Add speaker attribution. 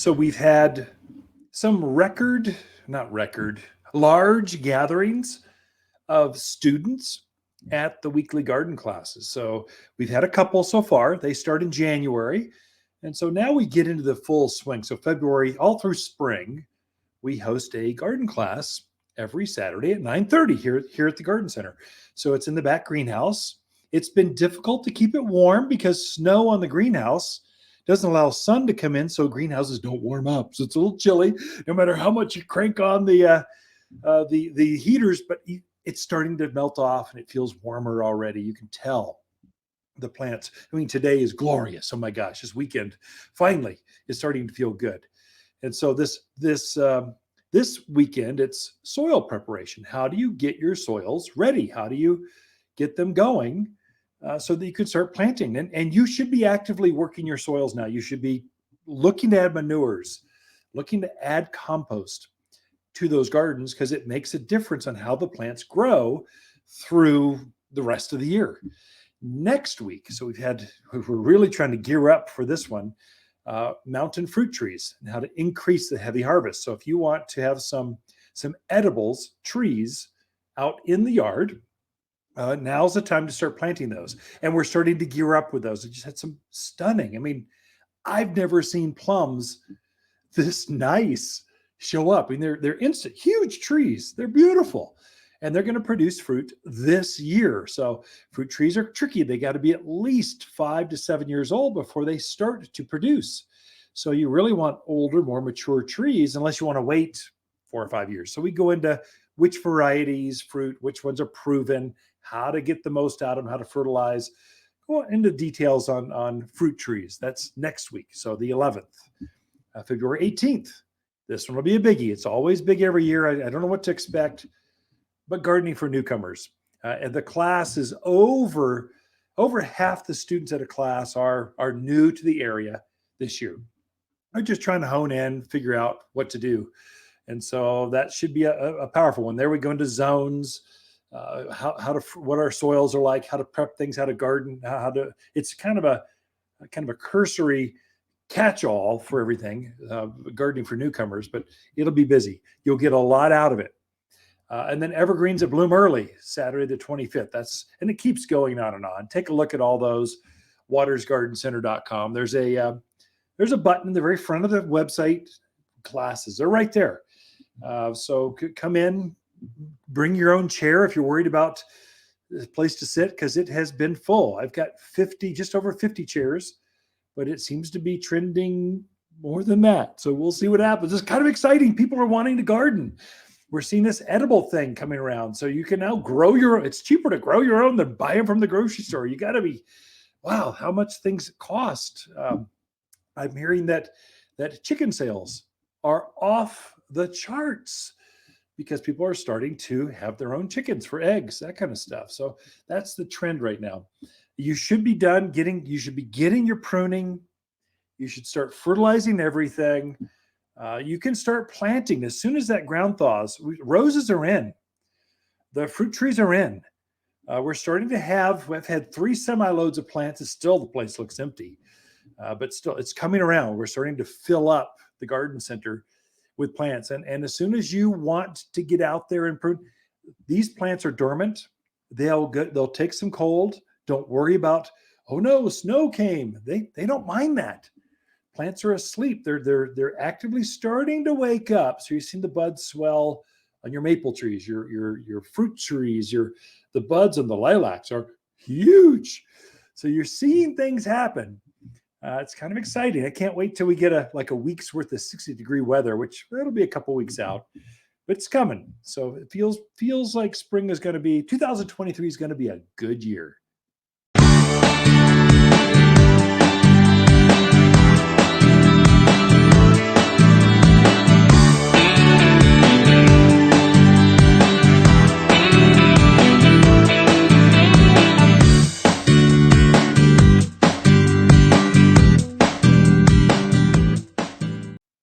Speaker 1: So we've had some large gatherings of students at the weekly garden classes. So we've had a couple so far. They start in January. And so now we get into the full swing. So February, all through spring, we host a garden class every Saturday at 9:30 here at the garden center. So it's in the back greenhouse. It's been difficult to keep it warm because snow on the greenhouse doesn't allow sun to come in, so greenhouses don't warm up. So it's a little chilly, no matter how much you crank on the heaters. But it's starting to melt off, and it feels warmer already. You can tell the plants. I mean, today is glorious. Oh my gosh, this weekend finally is starting to feel good. And so this weekend, it's soil preparation. How do you get your soils ready? How do you get them going so that you can start planting? And you should be actively working your soils now. You should be looking to add manures, looking to add compost to those gardens, because it makes a difference on how the plants grow through the rest of the year. Next week, so we're really trying to gear up for this one, mountain fruit trees and how to increase the heavy harvest. So if you want to have some edibles trees out in the yard, now's the time to start planting those. And we're starting to gear up with those. I just had some stunning. I mean, I've never seen plums this nice show up. I mean, they're instant, huge trees. They're beautiful. And they're going to produce fruit this year. So fruit trees are tricky. They got to be at least 5 to 7 years old before they start to produce. So you really want older, more mature trees, unless you want to wait 4 or 5 years. So we go into which varieties, fruit, which ones are proven, how to get the most out of them, how to fertilize, go into details on fruit trees. That's next week. So the 11th, February 18th. This one will be a biggie. It's always big every year. I don't know what to expect. But gardening for newcomers. And the class is over half the students at a class are new to the area this year. They're just trying to hone in, figure out what to do. And so that should be a powerful one. There we go into zones, what our soils are like, how to prep things, how to garden, it's kind of a cursory catch-all for everything, gardening for newcomers, but it'll be busy. You'll get a lot out of it. And then Evergreens that bloom early, Saturday the 25th. And it keeps going on and on. Take a look at all those, watersgardencenter.com. There's a button in the very front of the website. Classes, they're right there. So come in, bring your own chair if you're worried about a place to sit, because it has been full. I've got just over 50 chairs, but it seems to be trending more than that. So we'll see what happens. It's kind of exciting. People are wanting to garden. We're seeing this edible thing coming around. So you can now grow your own. It's cheaper to grow your own than buy them from the grocery store. You got to be, wow, how much things cost. I'm hearing that chicken sales are off the charts because people are starting to have their own chickens for eggs, that kind of stuff. So that's the trend right now. You should be you should be getting your pruning. You should start fertilizing everything. You can start planting as soon as that ground thaws. Roses are in. The fruit trees are in. We've had 3 semi-loads of plants. The place looks empty, but still it's coming around. We're starting to fill up the garden center with plants. And as soon as you want to get out there and prune, these plants are dormant. They'll take some cold. Don't worry about, oh no, snow came. They don't mind that. Plants are asleep. They're actively starting to wake up. So you're seeing the buds swell on your maple trees, your fruit trees, the buds on the lilacs are huge. So you're seeing things happen. It's kind of exciting. I can't wait till we get a week's worth of 60-degree weather, which that'll be a couple weeks out, but it's coming. So it feels like spring is going to be 2023 is going to be a good year.